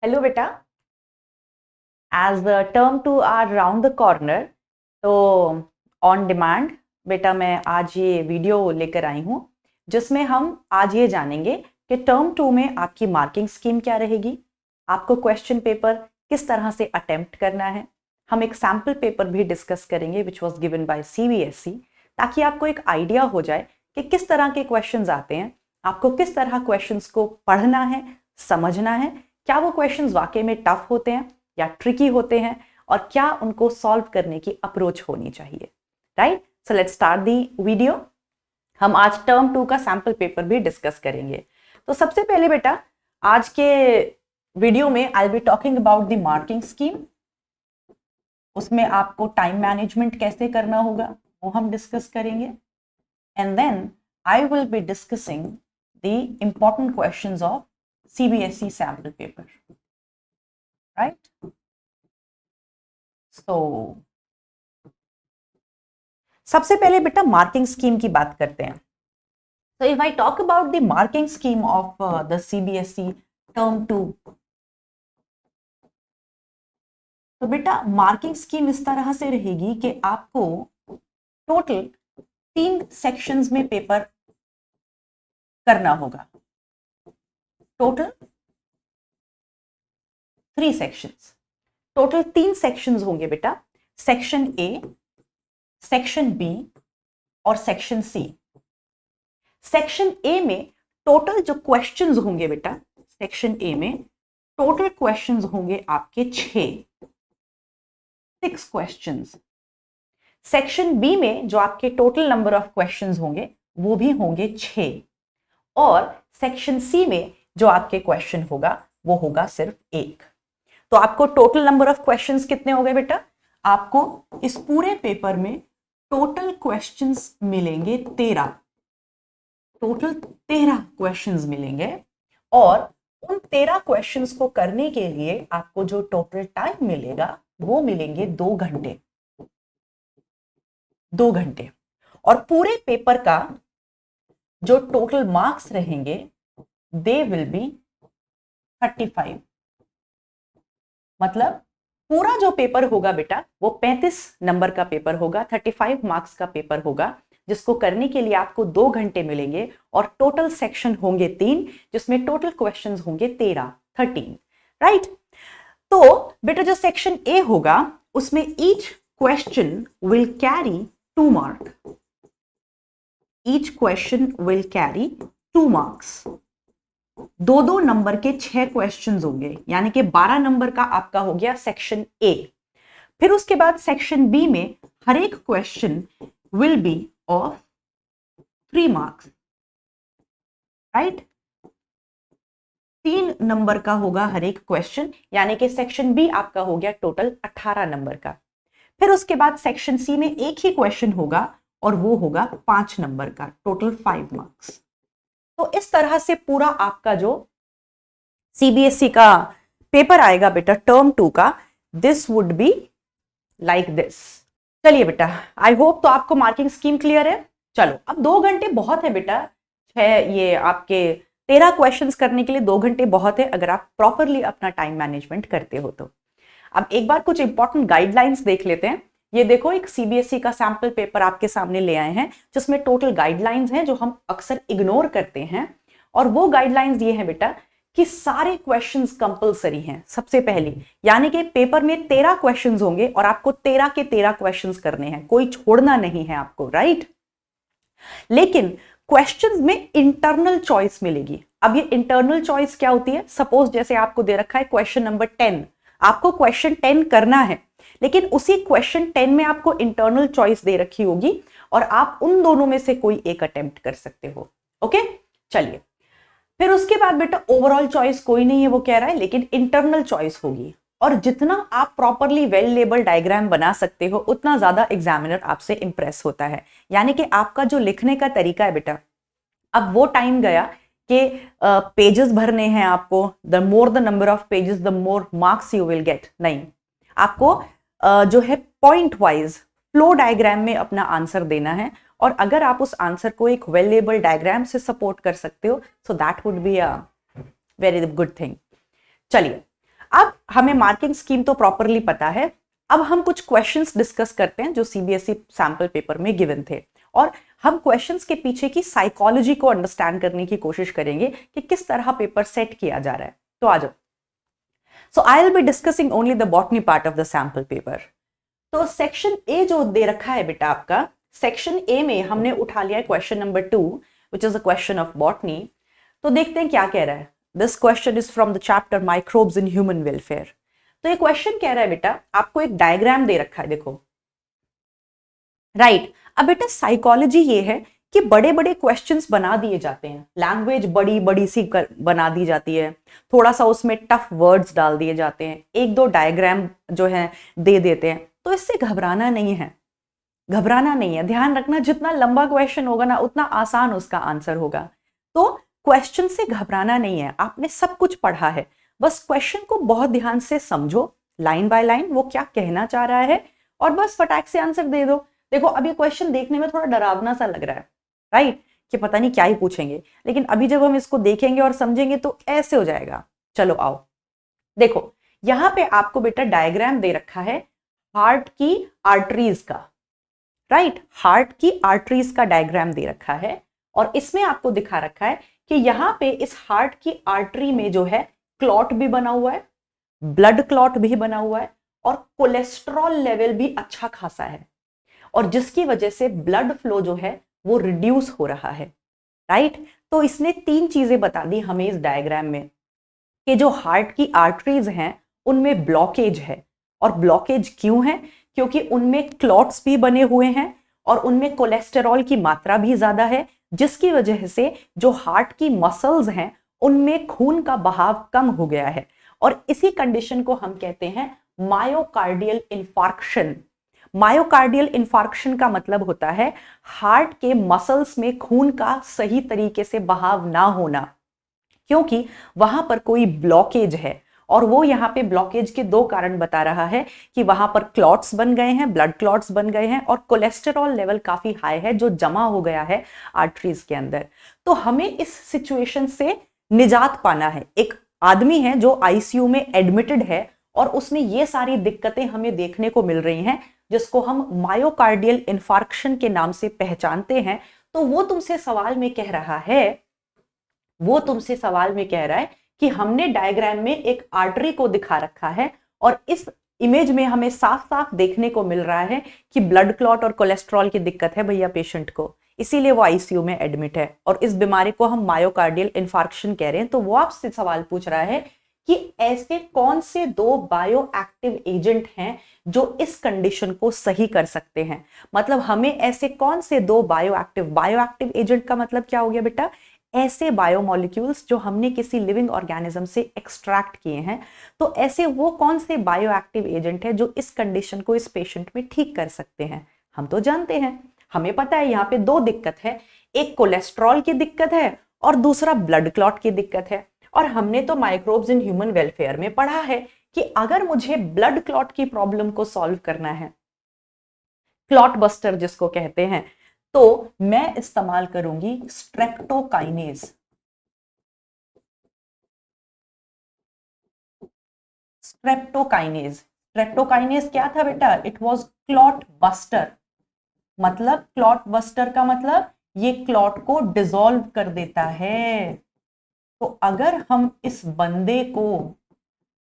Hello बेटा। As term two are round the corner, तो on demand बेटा मैं आज ये वीडियो लेकर आई हूँ जिसमें हम आज ये जानेंगे कि टर्म 2 में आपकी मार्किंग स्कीम क्या रहेगी, आपको क्वेश्चन पेपर किस तरह से अटेम्प्ट करना है। हम एक सैम्पल पेपर भी डिस्कस करेंगे which was given by CBSE, ताकि आपको एक आइडिया हो जाए कि किस तरह के क्वेश्चंस आते हैं, आपको किस तरह क्वेश्चंस को पढ़ना है, समझना है, क्या वो क्वेश्चंस वाकई में टफ होते हैं या ट्रिकी होते हैं और क्या उनको सॉल्व करने की अप्रोच होनी चाहिए। Right, so let's start the video. हम आज टर्म 2 का सैंपल पेपर भी डिस्कस करेंगे। तो सबसे पहले बेटा आज के वीडियो में आई will be talking about the marking scheme. उसमें आपको टाइम मैनेजमेंट कैसे करना होगा वो हम डिस्कस करेंगे, and then I will be discussing the important questions of CBSE sample paper, right? So सबसे पहले बेटा मार्किंग स्कीम की बात करते हैं। So if I talk about the marking scheme of the CBSE term 2, तो बेटा मार्किंग स्कीम इस तरह से रहेगी कि आपको टोटल 3 सेक्शंस में पेपर करना होगा। टोटल 3 सेक्शंस, टोटल 3 सेक्शंस होंगे बेटा। सेक्शन A, सेक्शन B और सेक्शन C। सेक्शन A में टोटल जो क्वेश्चंस होंगे बेटा, सेक्शन A में टोटल क्वेश्चंस होंगे आपके 6 क्वेश्चंस। सेक्शन B में जो आपके टोटल नंबर ऑफ क्वेश्चंस होंगे वो भी होंगे 6, और सेक्शन C में जो आपके क्वेश्चन होगा वो होगा सिर्फ 1। तो आपको टोटल नंबर ऑफ क्वेश्चंस कितने हो गए बेटा? आपको इस पूरे पेपर में टोटल क्वेश्चंस मिलेंगे 13। टोटल 13 क्वेश्चंस मिलेंगे, और उन 13 क्वेश्चंस को करने के लिए आपको जो टोटल टाइम मिलेगा वो मिलेंगे 2 घंटे। 2 घंटे, और पूरे पेपर का जो टोटल मार्क्स रहेंगे दे विल बी 35। मतलब पूरा जो पेपर होगा बेटा वो 35 नंबर का पेपर होगा, 35 मार्क्स का पेपर होगा, जिसको करने के लिए आपको 2 घंटे मिलेंगे, और टोटल सेक्शन होंगे 3 जिसमें टोटल क्वेश्चंस होंगे 13। राइट, तो बेटा जो सेक्शन A होगा उसमें each question will carry 2 mark. Each question will carry 2 marks. 2-2 number के 6 क्वेश्चंस होंगे, यानी कि 12 नंबर का आपका हो गया सेक्शन A। फिर उसके बाद सेक्शन B में हर एक question will be of 3 marks. Right, 3 number का होगा हर एक क्वेश्चन, यानी कि सेक्शन B आपका हो गया टोटल 18 नंबर का। फिर उसके बाद सेक्शन C में एक ही क्वेश्चन होगा और वो होगा 5 नंबर का, टोटल 5 मार्क्स। तो इस तरह से पूरा आपका जो CBSE का पेपर आएगा बेटा टर्म 2 का, this would be like this. चलिए बेटा, आई होप तो आपको मार्किंग स्कीम क्लियर है। चलो, अब 2 घंटे बहुत है बेटा, ये आपके 13 क्वेश्चंस करने के लिए 2 घंटे बहुत है अगर आप प्रॉपरली अपना टाइम मैनेजमेंट करते हो तो। अब एक बार कुछ इंपॉर्टेंट गाइडलाइंस देख लेते हैं। ये देखो, एक CBSE का सैंपल पेपर आपके सामने ले आए हैं जिसमें टोटल गाइडलाइंस हैं जो हम अक्सर इग्नोर करते हैं, और वो गाइडलाइंस ये हैं बेटा कि सारे क्वेश्चंस कंपलसरी हैं सबसे पहली, यानी कि पेपर में 13 क्वेश्चंस होंगे और आपको 13 के 13 क्वेश्चंस करने हैं, कोई छोड़ना नहीं है आपको। राइट, लेकिन क्वेश्चंस में इंटरनल चॉइस मिलेगी। अब ये इंटरनल चॉइस क्या होती है? सपोज जैसे आपको दे रखा है क्वेश्चन नंबर 10, आपको क्वेश्चन 10 करना है, लेकिन उसी क्वेश्चन 10 में आपको इंटरनल चॉइस दे रखी होगी और आप उन दोनों में से कोई एक अटेम्प्ट कर सकते हो। ओके, चलिए, फिर उसके बाद बेटा ओवरऑल चॉइस कोई नहीं है वो कह रहा है, लेकिन इंटरनल चॉइस होगी, और जितना आप प्रॉपरली वेल लेबल डायग्राम बना सकते हो उतना ज्यादा एग्जामिनर आपसे इंप्रेस होता है। यानी कि आपका जो लिखने का तरीका है बेटा, अब वो टाइम गया कि पेजेस भरने हैं आपको, the more the number of pages the more marks you will get. नहीं, आपको जो है पॉइंट वाइज फ्लो डायग्राम में अपना आंसर देना है, और अगर आप उस आंसर को एक वेल लेबल डायग्राम से सपोर्ट कर सकते हो, so that would be a very good thing. चलिए, अब हमें मार्किंग स्कीम तो प्रॉपरली पता है, अब हम कुछ क्वेश्चंस डिस्कस करते हैं जो सीबीएसई सैंपल पेपर में गिवन थे, और हम क्वेश्चंस के पीछे की साइकोलॉजी को अंडरस्टैंड करने की कोशिश करेंगे कि किस तरह पेपर सेट किया जा रहा है। तो आ जाओ। So I will be discussing only the botany part of the sample paper. तो सेक्शन ए जो दे रखा है बेटा आपका, सेक्शन ए में हमने उठा लिया है question number 2 which is a question of botany. तो देखते हैं क्या कह रहा है। This question is from the chapter microbes in human welfare. तो ये क्वेश्चन कह रहा है बेटा, आपको एक डायग्राम दे रखा है, देखो राइट। अब बेटा साइकोलॉजी ये है कि बड़े बड़े क्वेश्चंस बना दिए जाते हैं, लैंग्वेज बड़ी बड़ी सी बना दी जाती है, थोड़ा सा उसमें टफ वर्ड्स डाल दिए जाते हैं, एक दो डायग्राम जो है दे देते हैं। तो इससे घबराना नहीं है, घबराना नहीं है। ध्यान रखना, जितना लंबा क्वेश्चन होगा ना उतना आसान उसका आंसर होगा। तो क्वेश्चन से घबराना नहीं है, आपने सब कुछ पढ़ा है, बस क्वेश्चन को बहुत ध्यान से समझो, लाइन बाय लाइन वो क्या कहना चाह रहा है, और बस फटाक से आंसर दे दो। देखो अब ये क्वेश्चन देखने में थोड़ा डरावना सा लग रहा है, राइट, कि पता नहीं क्या ही पूछेंगे, लेकिन अभी जब हम इसको देखेंगे और समझेंगे तो ऐसे हो जाएगा। चलो आओ, देखो यहां पे आपको बेटा डायग्राम दे रखा है हार्ट की आर्टरीज का, राइट, हार्ट की आर्टरीज का डायग्राम दे रखा है, और इसमें आपको दिखा रखा है कि यहां पे इस हार्ट की आर्टरी में जो है क्लॉट भी बना हुआ है, ब्लड क्लॉट भी बना हुआ है, और कोलेस्ट्रॉल लेवल भी अच्छा खासा है, और जिसकी वजह से ब्लड फ्लो जो है वो रिड्यूस हो रहा है, राइट। तो इसने तीन चीजें बता दी हमें इस डायग्राम में कि जो हार्ट की आर्टरीज हैं उनमें ब्लॉकेज है, और ब्लॉकेज क्यों है, क्योंकि उनमें क्लॉट्स भी बने हुए हैं और उनमें कोलेस्टेरॉल की मात्रा भी ज्यादा है, जिसकी वजह से जो हार्ट की मसल्स हैं उनमें खून का बहाव कम हो गया है, और इसी कंडीशन को हम कहते हैं मायोकार्डियल इंफार्क्शन। मायोकार्डियल इंफार्क्शन का मतलब होता है हार्ट के मसल्स में खून का सही तरीके से बहाव ना होना, क्योंकि वहां पर कोई ब्लॉकेज है, और वो यहाँ पे ब्लॉकेज के दो कारण बता रहा है कि वहां पर क्लॉट्स बन गए हैं, ब्लड क्लॉट्स बन गए हैं, और कोलेस्टेरॉल लेवल काफी हाई है जो जमा हो गया है आर्टरीज के अंदर। तो हमें इस सिचुएशन से निजात पाना है। एक आदमी है जो आईसीयू में एडमिटेड है और उसमें ये सारी दिक्कतें हमें देखने को मिल रही हैं, जिसको हम मायोकार्डियल इंफार्क्शन के नाम से पहचानते हैं। तो वो तुमसे सवाल में कह रहा है, वो तुमसे सवाल में कह रहा है कि हमने डायग्राम में एक आर्टरी को दिखा रखा है, और इस इमेज में हमें साफ साफ देखने को मिल रहा है कि ब्लड क्लॉट और कोलेस्ट्रॉल की दिक्कत है भैया पेशेंट को, इसीलिए वो आईसीयू में एडमिट है, और इस बीमारी को हम मायोकार्डियल इंफार्क्शन कह रहे हैं। तो वो आपसे सवाल पूछ रहा है कि ऐसे कौन से दो बायो एक्टिव एजेंट हैं जो इस कंडीशन को सही कर सकते हैं। मतलब हमें ऐसे कौन से दो बायो एक्टिव एजेंट का मतलब क्या हो गया बेटा, ऐसे बायोमोलिक्यूल्स जो हमने किसी लिविंग ऑर्गेनिज्म से एक्सट्रैक्ट किए हैं। तो ऐसे वो कौन से बायो एक्टिव एजेंट है जो इस कंडीशन को इस पेशेंट में ठीक कर सकते हैं। हम तो जानते हैं, हमें पता है यहाँ पे दो दिक्कत है, एक कोलेस्ट्रॉल की दिक्कत है और दूसरा ब्लड क्लॉट की दिक्कत है। और हमने तो माइक्रोब्स इन ह्यूमन वेलफेयर में पढ़ा है कि अगर मुझे ब्लड क्लॉट की प्रॉब्लम को सॉल्व करना है, क्लॉट बस्टर जिसको कहते हैं, तो मैं इस्तेमाल करूंगी स्ट्रेप्टोकाइनेज। स्ट्रेप्टोकाइनेज क्या था बेटा, इट वाज क्लॉट बस्टर। मतलब क्लॉट बस्टर का मतलब ये क्लॉट को डिसॉल्व कर देता है। तो अगर हम इस बंदे को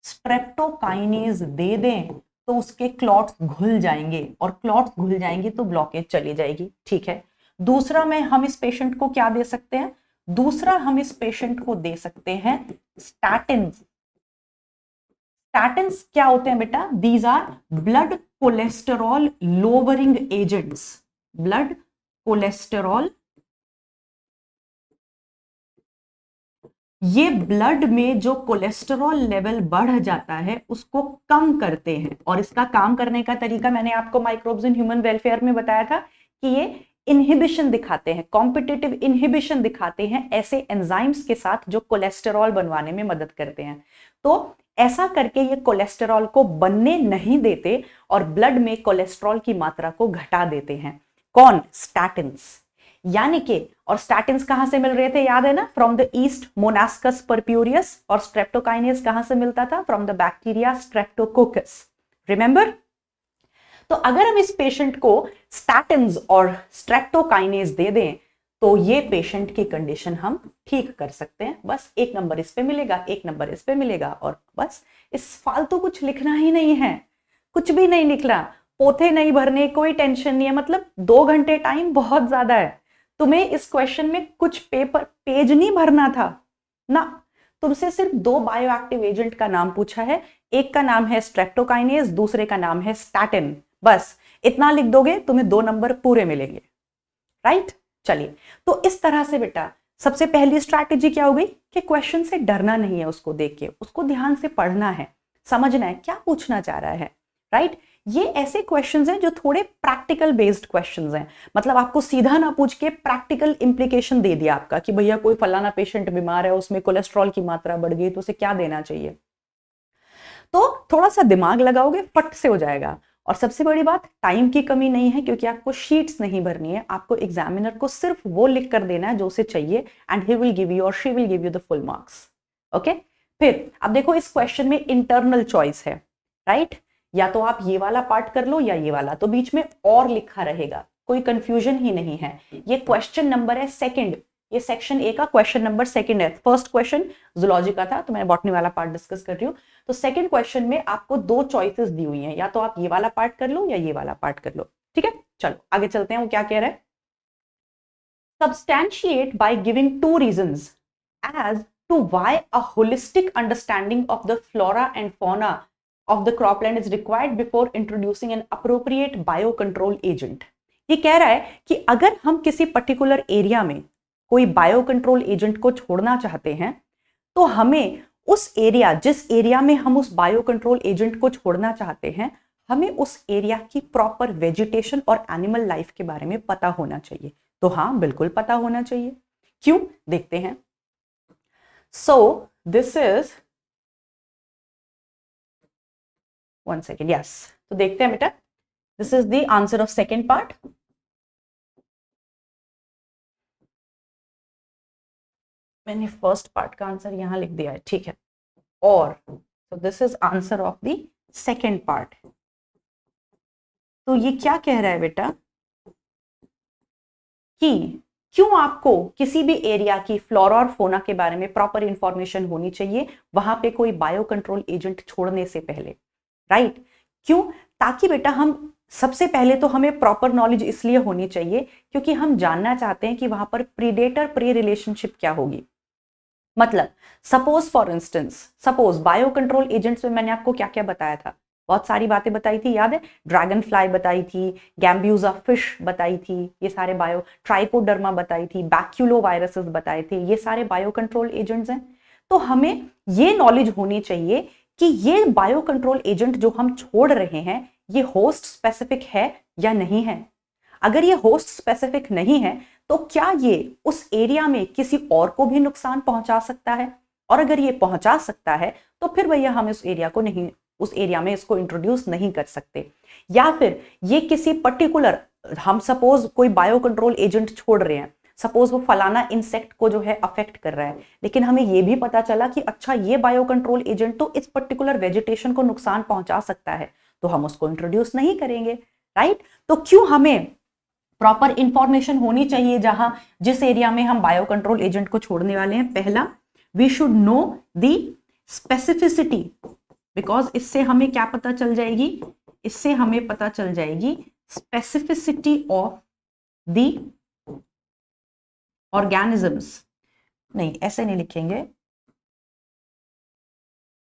स्ट्रेप्टोकाइनेज दे दें तो उसके क्लॉट्स घुल जाएंगे, और क्लॉट्स घुल जाएंगे तो ब्लॉकेज चली जाएगी, ठीक है। दूसरा में हम इस पेशेंट को क्या दे सकते हैं, दूसरा हम इस पेशेंट को दे सकते हैं स्टैटिन्स। स्टैटिन्स क्या होते हैं बेटा, these are blood cholesterol lowering agents. Blood cholesterol, ये ब्लड में जो कोलेस्टेरॉल लेवल बढ़ जाता है उसको कम करते हैं, और इसका काम करने का तरीका मैंने आपको माइक्रोब्स इन ह्यूमन वेलफेयर में बताया था कि ये इनहिबिशन दिखाते हैं, कॉम्पिटिटिव इनहिबिशन दिखाते हैं ऐसे एंजाइम्स के साथ जो कोलेस्टेरॉल बनवाने में मदद करते हैं। तो ऐसा करके ये कोलेस्टेरॉल को बनने नहीं देते और ब्लड में कोलेस्ट्रॉल की मात्रा को घटा देते हैं। कौन, स्टैटिन्स। यानी कि, और स्टैटिन्स कहां से मिल रहे थे याद है ना, from the east Monascus purpureus, और स्ट्रेप्टोकाइनेस कहां से मिलता था, from the bacteria Streptococcus, remember. तो अगर हम इस पेशेंट को स्टैटिन्स और स्ट्रेप्टोकाइनेस दे दें तो ये पेशेंट की कंडीशन हम ठीक कर सकते हैं। बस एक नंबर इस पे मिलेगा, एक नंबर इस पे मिलेगा, और बस इस फालतू कुछ लिखना ही नहीं है, कुछ भी नहीं लिखना, पोथे नहीं भरने, कोई टेंशन नहीं है। मतलब 2 घंटे टाइम बहुत ज्यादा है, तुम्हें इस क्वेश्चन में कुछ पेज नहीं भरना था ना, तुमसे सिर्फ 2 बायोएक्टिव एजेंट का नाम पूछा है, एक का नाम है स्ट्रेप्टोकाइनेस, दूसरे का नाम है स्टैटिन। बस इतना लिख दोगे, तुम्हें 2 नंबर पूरे मिलेंगे, राइट। चलिए, तो इस तरह से बेटा सबसे पहली स्ट्रैटेजी क्या हो गई कि क्वेश्चन से डरना नहीं है, उसको देख के उसको ध्यान से पढ़ना है, समझना है क्या पूछना चाह रहा है, राइट। ये ऐसे क्वेश्चंस हैं जो थोड़े प्रैक्टिकल बेस्ड क्वेश्चंस हैं, मतलब आपको सीधा ना पूछ के प्रैक्टिकल इंप्लीकेशन दे दिया आपका कि भैया कोई फलाना पेशेंट बीमार है, उसमें कोलेस्ट्रॉल की मात्रा बढ़ गई तो उसे क्या देना चाहिए। तो थोड़ा सा दिमाग लगाओगे फट से हो जाएगा। और सबसे बड़ी बात, टाइम की कमी नहीं है, क्योंकि आपको शीट्स नहीं भरनी है, आपको एग्जामिनर को सिर्फ वो लिख कर देना है जो उसे चाहिए, and he will give you और she will give you the full marks. Okay, फिर अब देखो इस क्वेश्चन में इंटरनल चॉइस है, राइट। या तो आप ये वाला पार्ट कर लो या ये वाला, तो बीच में और लिखा रहेगा, कोई कंफ्यूजन ही नहीं है। ये क्वेश्चन नंबर है सेकंड, ये सेक्शन ए का क्वेश्चन नंबर सेकंड है। फर्स्ट क्वेश्चन जूलॉजी का था, तो मैं बॉटनी वाला पार्ट डिस्कस कर रही हूँ। तो सेकंड क्वेश्चन में आपको 2 चॉइसेस दी हुई हैं, या तो आप ये वाला पार्ट कर लो या ये वाला पार्ट कर लो, ठीक है। चलो आगे चलते हैं, वो क्या कह रहा है। Substantiate by giving 2 reasons as to why a holistic understanding of the flora and fauna of the cropland is required before introducing an appropriate biocontrol agent। ये कह रहा है कि अगर हम किसी पर्टिकुलर एरिया में कोई बायो कंट्रोल एजेंट को छोड़ना चाहते हैं, तो हमें उस एरिया, जिस एरिया में हम उस बायो कंट्रोल एजेंट को छोड़ना चाहते हैं, हमें उस एरिया की प्रॉपर वेजिटेशन और एनिमल लाइफ के बारे में पता होना चाहिए। तो हाँ, बिल्कुल पता होना चाहिए। क्यों, देखते हैं। So this is, one second, yes, तो देखते हैं बेटा, this is the answer of second part. मैंने फर्स्ट पार्ट का आंसर यहां लिख दिया है, ठीक है। और तो this is answer of the second part. तो ये क्या कह रहा है बेटा कि क्यों आपको किसी भी एरिया की फ्लोरा और फोना के बारे में प्रॉपर इंफॉर्मेशन होनी चाहिए वहां पे कोई बायो कंट्रोल एजेंट छोड़ने से पहले, राइट। क्यों, ताकि बेटा हम सबसे पहले तो हमें प्रॉपर नॉलेज इसलिए होनी चाहिए क्योंकि हम जानना चाहते हैं कि वहां पर प्रीडेटर प्रे रिलेशनशिप क्या होगी। मतलब suppose for instance, suppose bio control agents में मैंने आपको क्या क्या बताया था, बहुत सारी बातें बताई थी, याद है। ड्रैगन फ्लाई बताई थी, गैम्ब्यूजा फिश बताई थी, ये सारे बायो, ट्राइकोडर्मा बताई थी, बैक्यूलो वायरसेस बताए थे, ये सारे बायो कंट्रोल एजेंट्स हैं। तो हमें ये नॉलेज होनी चाहिए कि ये बायो कंट्रोल एजेंट जो हम छोड़ रहे हैं ये होस्ट स्पेसिफिक है या नहीं है। अगर ये होस्ट स्पेसिफिक नहीं है तो क्या ये उस एरिया में किसी और को भी नुकसान पहुंचा सकता है, और अगर ये पहुंचा सकता है तो फिर भैया हम उस एरिया को नहीं, उस एरिया में इसको इंट्रोड्यूस नहीं कर सकते। या फिर ये किसी पर्टिकुलर, हम सपोज कोई बायो कंट्रोल एजेंट छोड़ रहे हैं, सपोज वो फलाना इंसेक्ट को जो है अफेक्ट कर रहा है, लेकिन हमें ये भी पता चला कि अच्छा ये बायो कंट्रोल एजेंट तो इस पर्टिकुलर वेजिटेशन को नुकसान पहुंचा सकता है, तो हम उसको इंट्रोड्यूस नहीं करेंगे, राइट। तो क्यों हमें प्रॉपर इंफॉर्मेशन होनी चाहिए जहां, जिस एरिया में हम बायो कंट्रोल एजेंट को छोड़ने वाले हैं। पहला, we should know the specificity, because इससे हमें क्या पता चल जाएगी, इससे हमें पता चल जाएगी स्पेसिफिसिटी ऑफ द ऑर्गेनिजम्स। नहीं, ऐसे नहीं लिखेंगे,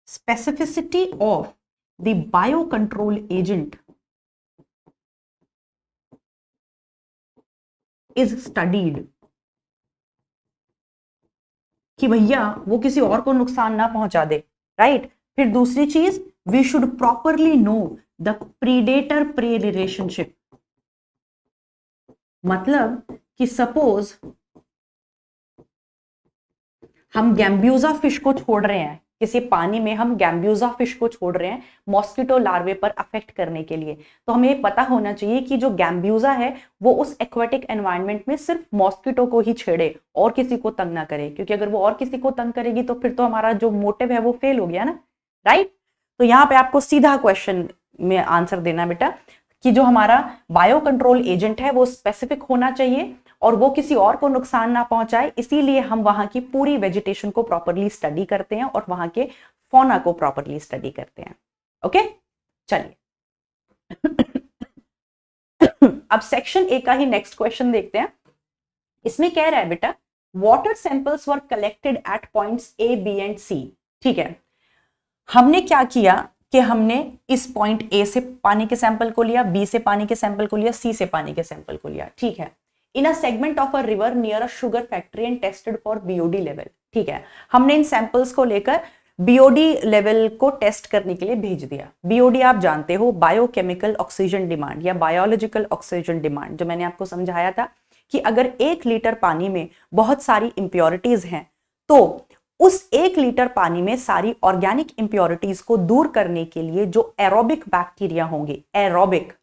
specificity of the bio control agent is studied, कि भैया वो किसी और को नुकसान ना पहुंचा दे, राइट। फिर दूसरी चीज, we should properly know the predator prey relationship, मतलब कि सपोज हम गैम्ब्यूजा फिश को छोड़ रहे हैं, किसी पानी में हम गैम्ब्यूजा फिश को छोड़ रहे हैं मॉस्किटो लार्वे पर अफेक्ट करने के लिए, तो हमें पता होना चाहिए कि जो गैम्ब्यूजा है वो उस एक्वेटिक एनवायरनमेंट में सिर्फ मॉस्किटो को ही छेड़े और किसी को तंग ना करे, क्योंकि अगर वो और किसी को तंग करेगी तो फिर तो हमारा जो मोटिव है वो फेल हो गया ना, राइट। तो यहाँ पे आपको सीधा क्वेश्चन में आंसर देना बेटा कि जो हमारा बायो कंट्रोल एजेंट है वो स्पेसिफिक होना चाहिए और वो किसी और को नुकसान ना पहुंचाए, इसीलिए हम वहां की पूरी वेजिटेशन को प्रॉपरली स्टडी करते हैं और वहां के फौना को प्रॉपरली स्टडी करते हैं। ओके, चलिए अब सेक्शन ए का ही नेक्स्ट क्वेश्चन देखते हैं। इसमें कह रहा है बेटा water samples were collected at points A B and C. ठीक है, हमने क्या किया कि हमने इस पॉइंट ए से पानी के सैंपल को लिया, बी से पानी के सैंपल को लिया, सी से पानी के सैंपल को लिया। ठीक है, in a segment of a river near a sugar factory and tested for BOD level. ठीक है, हमने इन सैंपल्स को लेकर बीओडी लेवल को टेस्ट करने के लिए भेज दिया। बीओडी आप जानते हो, बायोकेमिकल ऑक्सीजन डिमांड या बायोलॉजिकल ऑक्सीजन डिमांड, जो मैंने आपको समझाया था कि अगर 1 लीटर पानी में बहुत सारी इंप्योरिटीज हैं तो उस 1 लीटर पानी में सारी ऑर्गेनिक इंप्योरिटीज को दूर करने के लिए जो एरोबिक बैक्टीरिया होंगे, एरोबिक,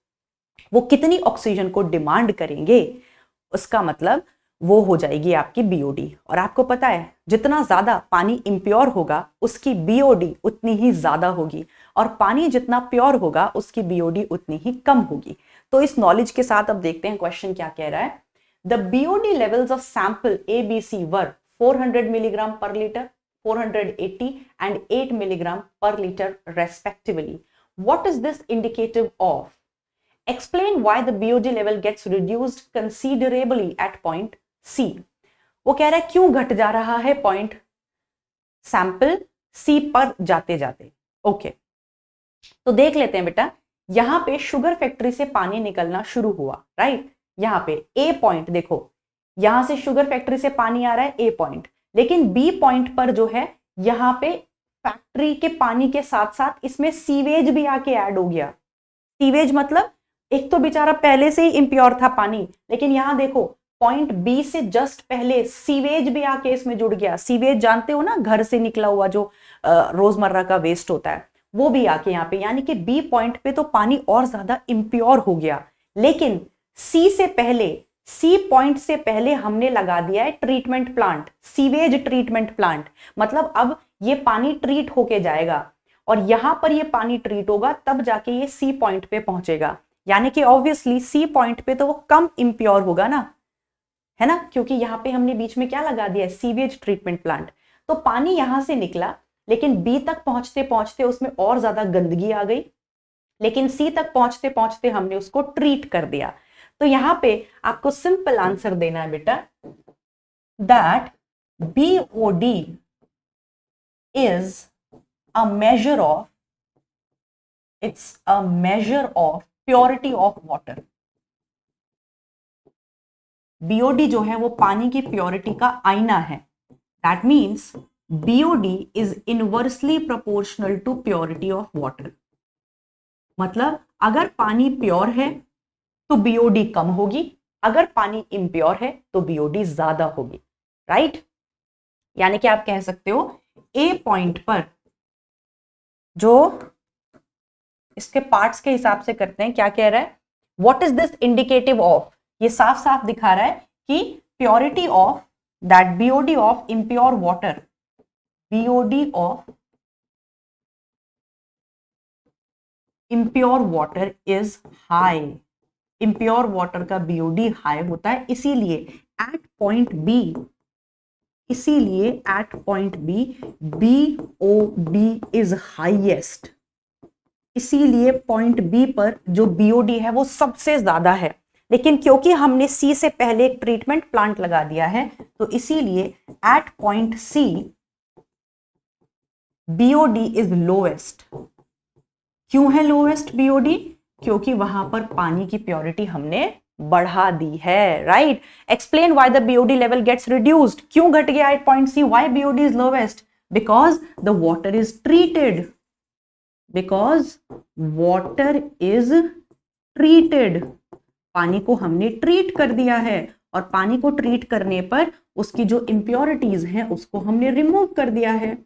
वो कितनी ऑक्सीजन को डिमांड करेंगे, उसका मतलब वो हो जाएगी आपकी बीओडी। और आपको पता है जितना ज्यादा पानी इंप्योर होगा उसकी बीओडी उतनी ही ज्यादा होगी, और पानी जितना प्योर होगा उसकी बीओडी उतनी ही कम होगी। तो इस नॉलेज के साथ अब देखते हैं क्वेश्चन क्या कह रहा है। The BOD levels of sample ABC were 400 milligram पर litre, 480 and 8 milligram per liter respectively. What is this indicative of? Explain why the BOD level gets reduced considerably at point C. वो कह रहा है क्यों घट जा रहा है पॉइंट सैंपल C पर जाते जाते। ओके, तो देख लेते हैं बेटा, यहां पे शुगर फैक्ट्री से पानी निकलना शुरू हुआ, राइट। यहां पे A पॉइंट देखो, यहां से शुगर फैक्ट्री से पानी आ रहा है A पॉइंट, लेकिन B पॉइंट पर जो है यहां पे फैक्ट्री के पानी के साथ साथ इसमें सीवेज भी आके ऐड हो गया। सीवेज मतलब एक तो बेचारा पहले से ही इम्प्योर था पानी, लेकिन यहां देखो पॉइंट बी से जस्ट पहले सीवेज भी आके इसमें जुड़ गया। सीवेज जानते हो ना, घर से निकला हुआ जो रोजमर्रा का वेस्ट होता है, वो भी आके यहाँ पे, यानी कि बी पॉइंट पे तो पानी और ज्यादा इम्प्योर हो गया। लेकिन सी पॉइंट से पहले हमने लगा दिया है treatment plant, sewage treatment plant. मतलब अब ये पानी ट्रीट होके जाएगा और यहां पर ये पानी ट्रीट होगा तब जाके ये सी पॉइंट पे पहुंचेगा, यानी कि ऑब्वियसली सी पॉइंट पे तो वो कम इम्प्योर होगा ना, है ना, क्योंकि यहां पे हमने बीच में क्या लगा दिया है, सीवेज ट्रीटमेंट प्लांट। तो पानी यहां से निकला, लेकिन बी तक पहुंचते पहुंचते उसमें और ज्यादा गंदगी आ गई, लेकिन सी तक पहुंचते पहुंचते हमने उसको ट्रीट कर दिया। तो यहां पे आपको सिंपल आंसर देना है बेटा, that BOD is a measure of, it's a measure of purity of water. BOD जो है वो पानी की प्योरिटी का आईना है। That means BOD is inversely proportional to purity of water. मतलब अगर पानी प्योर है तो बीओडी कम होगी, अगर पानी इम्प्योर है तो बीओडी ज्यादा होगी, राइट। यानी कि आप कह सकते हो ए पॉइंट पर, जो इसके पार्ट्स के हिसाब से करते हैं, क्या कह रहा है, what is this indicative of, ये साफ साफ दिखा रहा है कि purity of that BOD of impure water, BOD of impure water is high. Impure water का बीओडी हाई होता है, इसीलिए एट पॉइंट बी, इसीलिए at point B BOD is highest. इसीलिए पॉइंट बी पर जो बीओडी है वो सबसे ज्यादा है। लेकिन क्योंकि हमने सी से पहले एक ट्रीटमेंट प्लांट लगा दिया है, तो इसीलिए at point C BOD is lowest. क्यों है लोएस्ट बीओडी? क्योंकि वहां पर पानी की प्योरिटी हमने बढ़ा दी है, right. Explain why the BOD level gets reduced, क्यों घट गया at point C, why BOD is lowest, because the water is treated, because water is treated. पानी को हमने ट्रीट कर दिया है, और पानी को ट्रीट करने पर उसकी जो इंप्योरिटीज हैं उसको हमने रिमूव कर दिया है।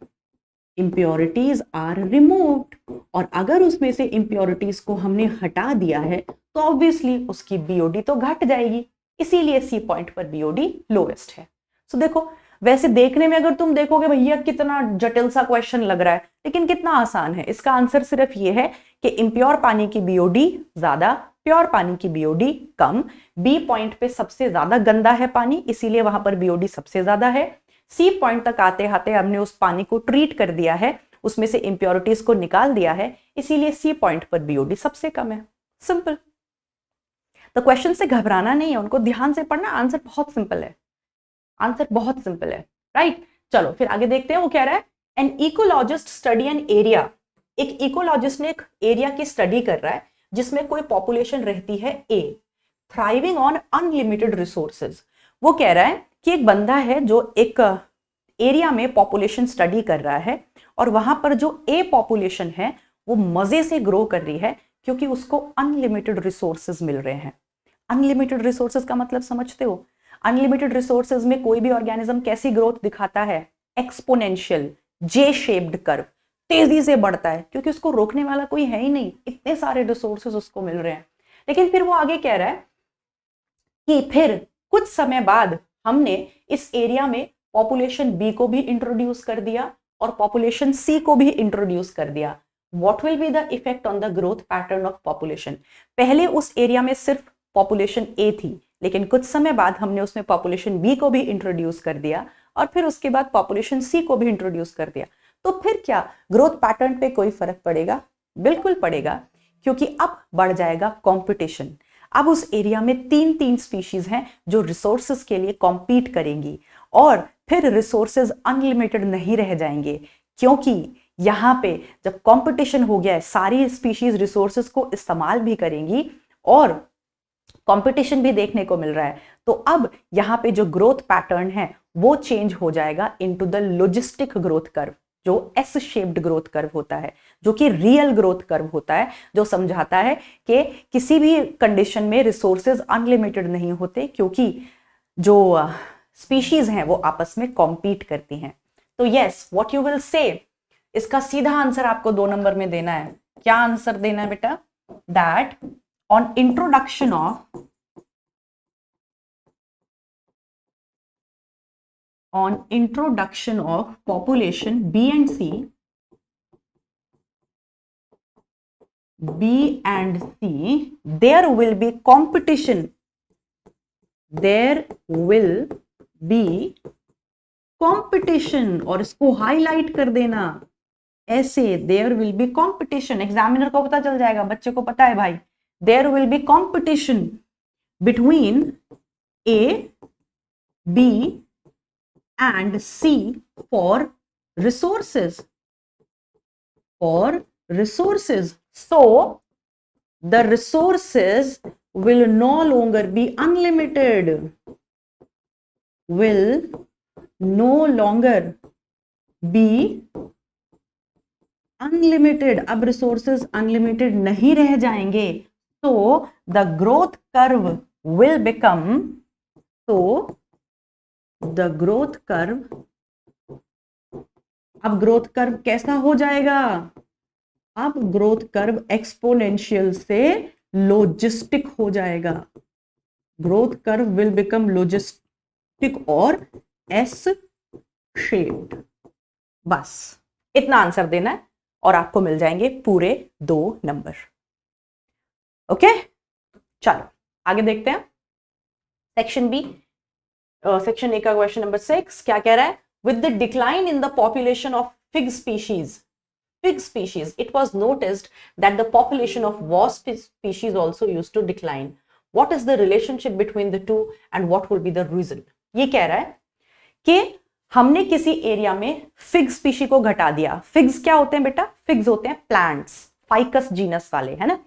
इम्प्योरिटीज आर रिमूव्ड, और अगर उसमें से इम्प्योरिटीज को हमने हटा दिया है तो ऑब्वियसली उसकी बीओडी तो घट जाएगी, इसीलिए सी पॉइंट पर बीओडी लोएस्ट है। सो देखो, वैसे देखने में अगर तुम देखोगे भैया कितना जटिल सा क्वेश्चन लग रहा है, लेकिन कितना आसान है। इसका आंसर सिर्फ ये है कि इम्प्योर पानी की बीओडी ज्यादा, प्योर पानी की बीओडी कम। बी पॉइंट पे सबसे ज्यादा गंदा है पानी, इसीलिए वहां पर बीओडी सबसे ज्यादा है। सी पॉइंट तक आते आते हमने उस पानी को ट्रीट कर दिया है, उसमें से इंप्योरिटीज को निकाल दिया है, इसीलिए सी पॉइंट पर बीओडी सबसे कम है। सिंपल। तो क्वेश्चन से घबराना नहीं है, उनको ध्यान से पढ़ना, आंसर बहुत सिंपल है, आंसर बहुत सिंपल है, राइट। चलो फिर आगे देखते हैं, वो कह रहा है an ecologist study an area. एक इकोलॉजिस्ट ने एक एरिया की स्टडी कर रहा है जिसमें कोई पॉपुलेशन रहती है ए, थ्राइविंग ऑन अनलिमिटेड रिसोर्सेज। वो कह रहा है कि एक बंदा है जो एक एरिया में पॉपुलेशन स्टडी कर रहा है और वहां पर जो ए पॉपुलेशन है वो मजे से ग्रो कर रही है क्योंकि उसको अनलिमिटेड रिसोर्सेज मिल रहे हैं। अनलिमिटेड रिसोर्सेज का मतलब समझते हो? अनलिमिटेड रिसोर्सेज में कोई भी ऑर्गेनिज्म कैसी ग्रोथ दिखाता है? एक्सपोनेंशियल, जे शेप्ड कर्व, तेजी से बढ़ता है क्योंकि उसको रोकने वाला कोई है ही नहीं, इतने सारे रिसोर्सेज उसको मिल रहे हैं। लेकिन फिर वो आगे कह रहा है कि फिर कुछ समय बाद हमने इस एरिया में पॉपुलेशन बी को भी इंट्रोड्यूस कर दिया और पॉपुलेशन सी को भी इंट्रोड्यूस कर दिया। What will be the effect on the growth pattern of population? पहले उस एरिया में सिर्फ पॉपुलेशन ए थी, लेकिन कुछ समय बाद हमने उसमें पॉपुलेशन बी को भी इंट्रोड्यूस कर दिया और फिर उसके बाद पॉपुलेशन सी को भी इंट्रोड्यूस कर दिया। तो फिर क्या ग्रोथ पैटर्न पे कोई फर्क पड़ेगा? बिल्कुल पड़ेगा, क्योंकि अब बढ़ जाएगा कंपटीशन। अब उस एरिया में तीन स्पीशीज हैं जो रिसोर्सेज के लिए कॉम्पीट करेंगी और फिर रिसोर्सेज अनलिमिटेड नहीं रह जाएंगे, क्योंकि यहां पे जब कंपटीशन हो गया है सारी स्पीशीज रिसोर्सेज को इस्तेमाल भी करेंगी और कंपटीशन भी देखने को मिल रहा है। तो अब यहां पे जो ग्रोथ पैटर्न है वो चेंज हो जाएगा into the logistic growth curve, जो एस शेप्ड ग्रोथ कर्व होता है, जो कि रियल ग्रोथ कर्व होता है, जो समझाता है कि किसी भी कंडीशन में रिसोर्सेज अनलिमिटेड नहीं होते क्योंकि जो स्पीशीज हैं वो आपस में कॉम्पीट करती हैं। तो yes, what you will say, इसका सीधा आंसर आपको 2 नंबर में देना है। क्या आंसर देना है बेटा? That on introduction of population B and C, there will be competition. There will be competition, और इसको हाईलाइट कर देना ऐसे, there will be competition। Examiner को पता चल जाएगा, बच्चे को पता है भाई, there will be competition between A, B and C for resources. So the resources will no longer be unlimited, अब रिसोर्सेज अनलिमिटेड नहीं रह जाएंगे। So the growth curve will become, अब ग्रोथ कर्व कैसा हो जाएगा? अब ग्रोथ कर्व एक्सपोनेंशियल से लॉजिस्टिक हो जाएगा। Growth curve will become logistic और एस शेप्ड। बस इतना आंसर देना है और आपको मिल जाएंगे पूरे 2 नंबर। ओके, चलो आगे देखते हैं। सेक्शन बी, सेक्शन ए का क्वेश्चन नंबर 6 क्या कह रहा है? With the decline in the population of fig species, it was noticed that the population of wasp species also used to decline. What is the relationship between the two and what will be the reason? ये कह रहा है कि हमने किसी area में fig species को घटा दिया। फिग्स क्या होते हैं बेटा? फिग्स होते हैं प्लांट्स, फाइकस जीनस वाले, है ना।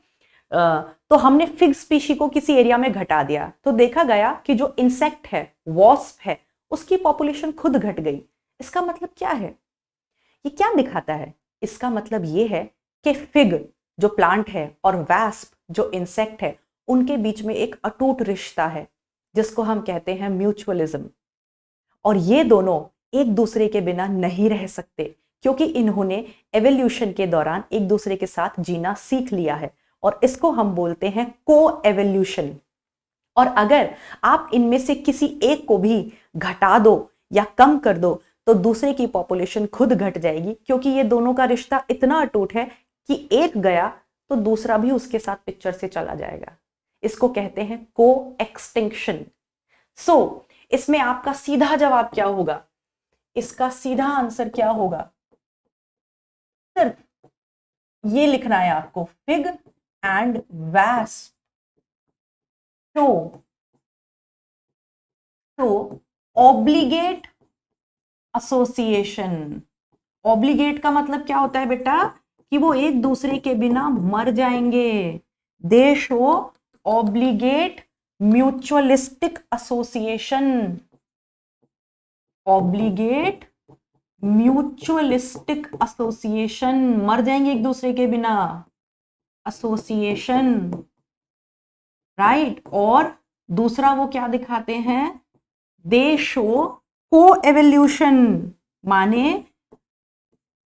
तो हमने फिग स्पीशी को किसी एरिया में घटा दिया तो देखा गया कि जो इंसेक्ट है, वॉस्प है, उसकी पॉपुलेशन खुद घट गई। इसका मतलब क्या है? ये क्या दिखाता है? इसका मतलब ये है कि फिग जो प्लांट है और वैस्प जो इंसेक्ट है, उनके बीच में एक अटूट रिश्ता है जिसको हम कहते हैं म्यूचुअलिज्म। और ये दोनों एक दूसरे के बिना नहीं रह सकते क्योंकि इन्होंने एवोल्यूशन के दौरान एक दूसरे के साथ जीना सीख लिया है और इसको हम बोलते हैं को एवोल्यूशन। और अगर आप इनमें से किसी एक को भी घटा दो या कम कर दो तो दूसरे की पॉपुलेशन खुद घट जाएगी, क्योंकि ये दोनों का रिश्ता इतना अटूट है कि एक गया तो दूसरा भी उसके साथ पिक्चर से चला जाएगा। इसको कहते हैं को एक्सटिंक्शन। सो इसमें आपका सीधा जवाब क्या होगा? इसका सीधा आंसर क्या होगा? सर ये लिखना है आपको, फिग एंड वास्प तो ऑब्लिगेट एसोसिएशन। ऑब्लिगेट का मतलब क्या होता है बेटा? कि वो एक दूसरे के बिना मर जाएंगे। दे show obligate mutualistic association. Obligate mutualistic association, मर जाएंगे एक दूसरे के बिना, एसोसिएशन, राइट। और दूसरा वो क्या दिखाते हैं? दे शो को एवोल्यूशन, माने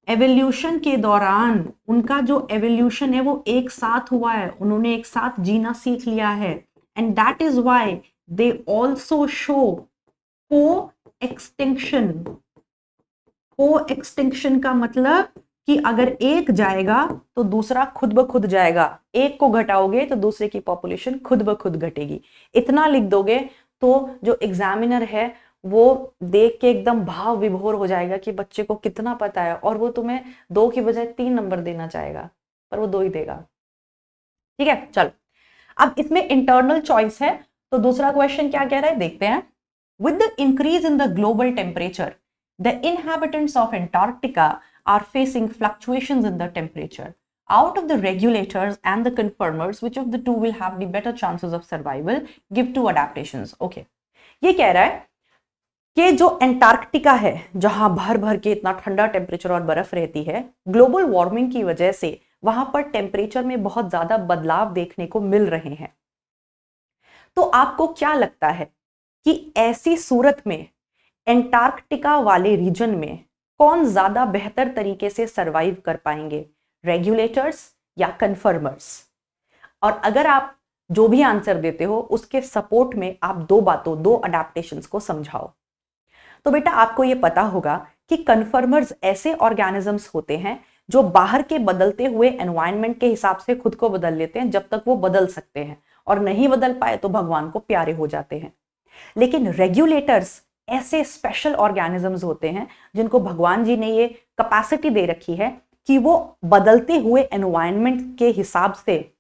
एवोल्यूशन के दौरान उनका जो एवोल्यूशन है वो एक साथ हुआ है, उन्होंने एक साथ जीना सीख लिया है। And that is why they also show को एक्सटिंक्शन। को एक्सटिंक्शन का मतलब कि अगर एक जाएगा तो दूसरा खुद ब खुद जाएगा, एक को घटाओगे तो दूसरे की पॉपुलेशन खुद ब खुद घटेगी। इतना लिख दोगे तो जो एग्जामिनर है वो देख के एकदम भाव विभोर हो जाएगा कि बच्चे को कितना पता है, और वो तुम्हें 2 की बजाय 3 नंबर देना चाहेगा, पर वो 2 ही देगा। ठीक है, चलो अब इसमें इंटरनल चॉइस है, तो दूसरा क्वेश्चन क्या कह रहा है देखते हैं। With the increase in the global temperature the inhabitants of Antarctica are facing fluctuations in the temperature. Out of the regulators and the confirmers, which of the two will have the better chances of survival? Give two adaptations. Okay. ये कह रहा है कि जो Antarctica है, जहां भर भर के इतना ठंडा टेम्परेचर और बर्फ रहती है, ग्लोबल वार्मिंग की वजह से वहां पर टेम्परेचर में बहुत ज्यादा बदलाव देखने को मिल रहे हैं। तो आपको क्या लगता है कि ऐसी सूरत में एंटार्क्टिका वाले रीजन में कौन ज्यादा बेहतर तरीके से सरवाइव कर पाएंगे, रेगुलेटर्स या कन्फर्मर्स? और अगर आप जो भी आंसर देते हो उसके सपोर्ट में आप दो बातों, दो अडेप्टेशंस को समझाओ। तो बेटा आपको यह पता होगा कि कन्फर्मर्स ऐसे ऑर्गेनिजम्स होते हैं जो बाहर के बदलते हुए एनवायरनमेंट के हिसाब से खुद को बदल लेते हैं जब तक वो बदल सकते हैं, और नहीं बदल पाए तो भगवान को प्यारे हो जाते हैं। लेकिन रेगुलेटर्स ऐसे स्पेशल ऑर्गेनिजम्स होते हैं जिनको भगवान जी ने ये कैपेसिटी दे रखी है कि वो बदलते हुए एनवायरनमेंट के हिसाब से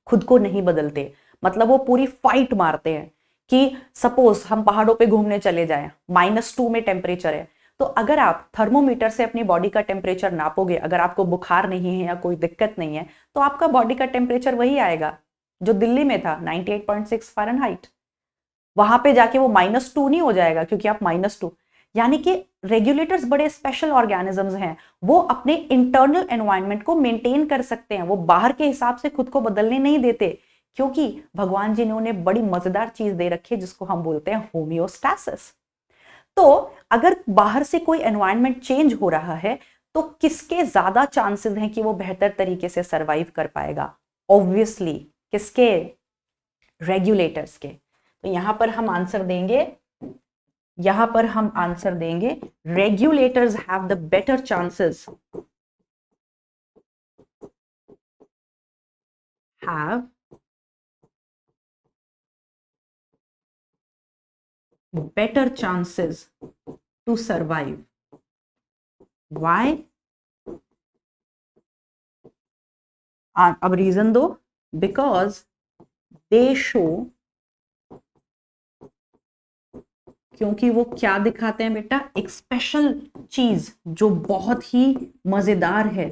खुद को नहीं बदलते। मतलब वो पूरी फाइट मारते हैं कि सपोज हम पहाड़ों पे घूमने चले जाएं, -2 में टेम्परेचर है, तो अगर आप थर्मोमीटर से अपनी बॉडी का टेम्परेचर नापोगे, अगर आपको बुखार नहीं है या कोई दिक्कत नहीं है, तो आपका बॉडी का टेम्परेचर वही आएगा जो दिल्ली में था, 98.6 फ़ारेनहाइट। वहां पे जाके वो -2 नहीं हो जाएगा क्योंकि आप -2। यानी कि रेगुलेटर्स बड़े स्पेशल ऑर्गेनिजम्स हैं, वो अपने इंटरनल एनवायरनमेंट को मेंटेन कर सकते हैं, वो बाहर के हिसाब से खुद को बदलने नहीं देते, क्योंकि भगवान जी ने उन्हें बड़ी मजेदार चीज दे रखी है जिसको हम बोलते हैं होम्योस्टैसिस। तो अगर बाहर से कोई एनवायरनमेंट चेंज हो रहा है तो किसके ज्यादा चांसेस हैं कि वो बेहतर तरीके से सरवाइव कर पाएगा? ऑब्वियसली किसके? रेगुलेटर्स के। तो यहां पर हम आंसर देंगे, regulators have the better chances, have better chances to survive. Why? अब रीजन दो। Because they show, क्योंकि वो क्या दिखाते हैं बेटा? एक स्पेशल चीज जो बहुत ही मजेदार है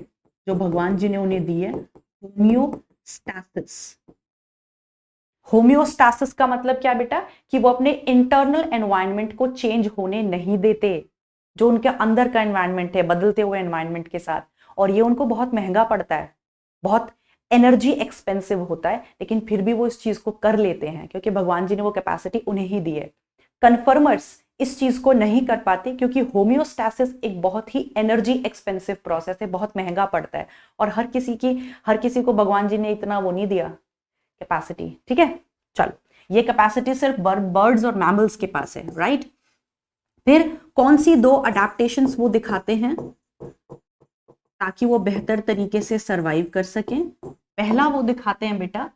जो भगवान जी ने उन्हें दी है, होम्योस्टैसिस। होम्योस्टैसिस का मतलब क्या बेटा? कि वो अपने इंटरनल एनवायरनमेंट को चेंज होने नहीं देते, जो उनके अंदर का एनवायरनमेंट है बदलते हुए एनवायरनमेंट के साथ। और ये उनको बहुत महंगा पड़ता है, बहुत एनर्जी एक्सपेंसिव होता है, लेकिन फिर भी वो इस चीज को कर लेते हैं क्योंकि भगवान जी ने वो कैपेसिटी उन्हें ही दी है। कन्फर्मर्स इस चीज को नहीं कर पाते क्योंकि होम्योस्टैसिस एक बहुत ही एनर्जी एक्सपेंसिव प्रोसेस है, बहुत महंगा पड़ता है और हर किसी को भगवान जी ने इतना वो नहीं दिया कैपेसिटी। ठीक है, चलो ये कैपेसिटी सिर्फ बर्ड्स और मैमल्स के पास है, राइट। फिर कौन सी 2 अडेप्टेशंस वो दिखाते हैं ताकि वो बेहतर तरीके से सरवाइव कर सकें? पहला वो दिखाते हैं बेटा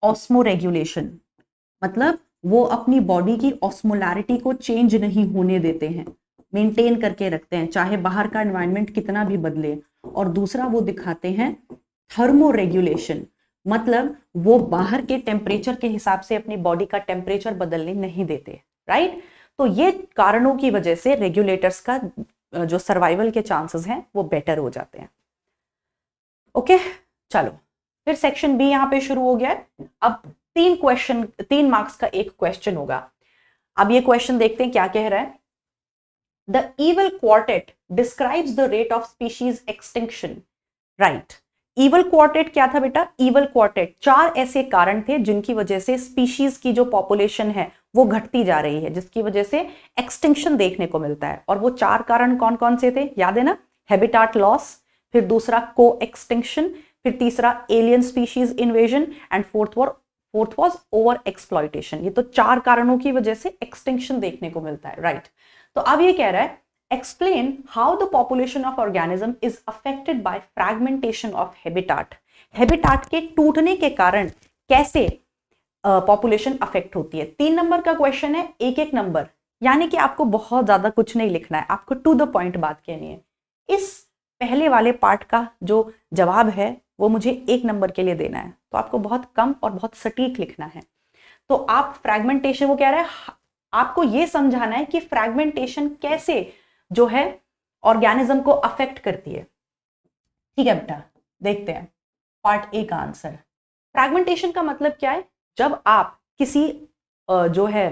ऑस्मो रेगुलेशन, मतलब वो अपनी बॉडी की ऑस्मोलैरिटी को चेंज नहीं होने देते हैं, मेंटेन करके रखते हैं चाहे बाहर का एनवायरनमेंट कितना भी बदले। और दूसरा वो दिखाते हैं थर्मो रेगुलेशन, मतलब वो बाहर के टेम्परेचर के हिसाब से अपनी बॉडी का टेम्परेचर बदलने नहीं देते, राइट। तो ये कारणों की वजह से रेगुलेटर्स का जो सर्वाइवल के चांसेस हैं वो बेटर हो जाते हैं। ओके, चलो फिर सेक्शन बी यहां पे शुरू हो गया है। अब 3 मार्क्स का एक क्वेश्चन होगा। अब ये क्वेश्चन देखते हैं क्या कह रहा है। The evil quartet describes the rate of species extinction, right. Evil quartet क्या था बेटा? इवल क्वार्टेट 4 ऐसे कारण थे जिनकी वजह से स्पीशीज की जो पॉपुलेशन है वो घटती जा रही है, जिसकी वजह से एक्सटिंक्शन देखने को मिलता है। और वो 4 कारण कौन कौन से थे याद है ना? हैबिटाट लॉस, फिर दूसरा को एक्सटिंक्शन, फिर तीसरा alien species invasion and fourth was over exploitation. ये तो 4 कारणों की वजह से एक्सटिंक्शन देखने को मिलता है, राइट। तो अब ये कह रहा है explain how the population of organism is affected by fragmentation of habitat. Habitat के टूटने के कारण कैसे पॉपुलेशन अफेक्ट होती है। 3 नंबर का क्वेश्चन है, एक नंबर, यानी कि आपको बहुत ज्यादा कुछ नहीं लिखना है, आपको टू द पॉइंट बात कहनी है। इस पहले वाले पार्ट का जो जवाब है वो मुझे 1 नंबर के लिए देना है, तो आपको बहुत कम और बहुत सटीक लिखना है। तो आप फ्रैगमेंटेशन, वो कह रहा है आपको ये समझाना है कि फ्रैगमेंटेशन कैसे जो है ऑर्गेनिज्म को अफेक्ट करती है। ठीक है बेटा, देखते हैं पार्ट ए का आंसर। फ्रैगमेंटेशन का मतलब क्या है? जब आप किसी जो है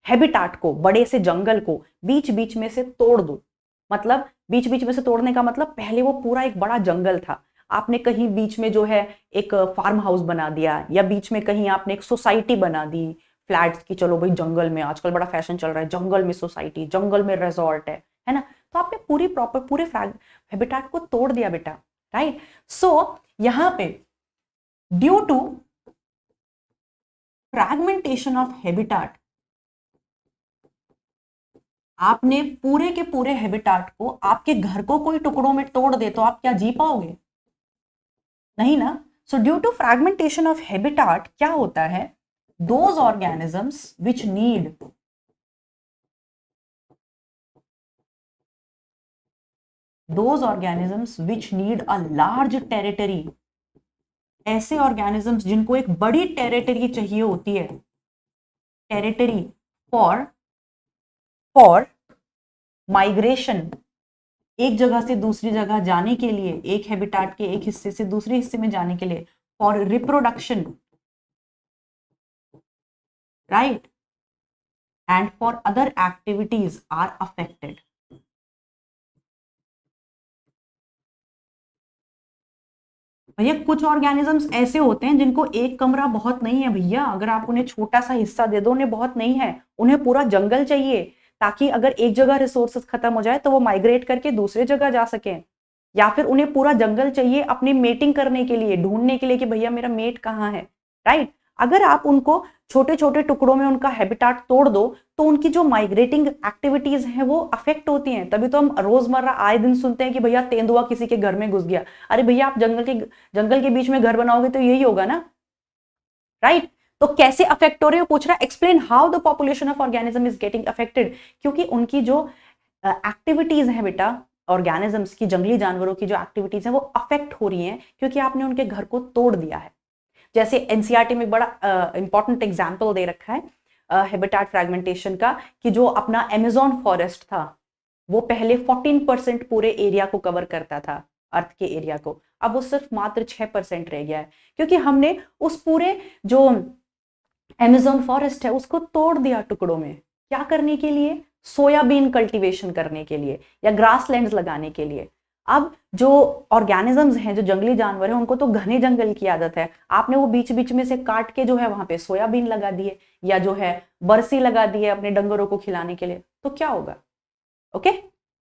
हैबिटाट को, बड़े से जंगल को बीच बीच में से तोड़ दो, मतलब बीच बीच में से तोड़ने का मतलब पहले वो पूरा एक बड़ा जंगल था, आपने कहीं बीच में जो है एक फार्म हाउस बना दिया, या बीच में कहीं आपने एक सोसाइटी बना दी फ्लैट्स की, चलो भाई जंगल में आजकल बड़ा फैशन चल रहा है, जंगल में सोसाइटी, जंगल में रिजॉर्ट है ना। तो आपने पूरे हैबिटाट को तोड़ दिया बेटा, राइट। सो यहां पे due to fragmentation of habitat, आपने पूरे के पूरे हैबिटाट को, आपके घर को कोई टुकड़ों में तोड़ दे तो आप क्या जी पाओगे? नहीं ना। So due to fragmentation of habitat क्या होता है, those organisms which need a large territory, ऐसे ऑर्गेनिजम्स जिनको एक बड़ी टेरिटरी चाहिए होती है, टेरिटरी फॉर माइग्रेशन, एक जगह से दूसरी जगह जाने के लिए, एक हैबिटाट के एक हिस्से से दूसरे हिस्से में जाने के लिए, for reproduction, right, and for other activities are affected. भैया कुछ ऑर्गेनिजम्स ऐसे होते हैं जिनको एक कमरा बहुत नहीं है भैया, अगर आप उन्हें छोटा सा हिस्सा दे दो उन्हें बहुत नहीं है, उन्हें पूरा जंगल चाहिए ताकि अगर एक जगह रिसोर्सेज खत्म हो जाए तो वो माइग्रेट करके दूसरे जगह जा सकें, या फिर उन्हें पूरा जंगल चाहिए अपनी मेटिंग करने के लिए, ढूंढने के लिए कि भैया मेरा मेट कहाँ है, राइट। अगर आप उनको छोटे छोटे टुकड़ों में उनका हैबिटाट तोड़ दो तो उनकी जो माइग्रेटिंग एक्टिविटीज हैं वो अफेक्ट होती हैं। तभी तो हम रोजमर्रा आए दिन सुनते हैं कि भैया तेंदुआ किसी के घर में घुस गया। अरे भैया आप जंगल के बीच में घर बनाओगे तो यही होगा ना, राइट। तो कैसे अफेक्ट हो रहे हो पूछ रहा है, explain how the population of organism is getting affected, क्योंकि उनकी जो एक्टिविटीज है बेटा, ऑर्गेनिजम्स की, जंगली जानवरों की जो एक्टिविटीज है वो अफेक्ट हो रही हैं क्योंकि आपने उनके घर को तोड़ दिया है। जैसे एनसीईआरटी में बड़ा इंपॉर्टेंट एग्जाम्पल दे रखा है हैबिटाट फ्रैगमेंटेशन का, कि जो अपना अमेज़न फॉरेस्ट था वो पहले 14% पूरे एरिया को कवर करता था, अर्थ के एरिया को, अब वो सिर्फ मात्र 6% रह गया है क्योंकि हमने उस पूरे जो अमेज़न फॉरेस्ट है उसको तोड़ दिया टुकड़ों में। क्या करने के लिए? सोयाबीन कल्टीवेशन करने के लिए या ग्रासलैंड्स लगाने के लिए। अब जो ऑर्गेनिजम्स हैं, जो जंगली जानवर हैं, उनको तो घने जंगल की आदत है। आपने वो बीच बीच में से काट के जो है वहां पे सोयाबीन लगा दिए या जो है बरसी लगा दी है अपने डंगरों को खिलाने के लिए, तो क्या होगा? ओके,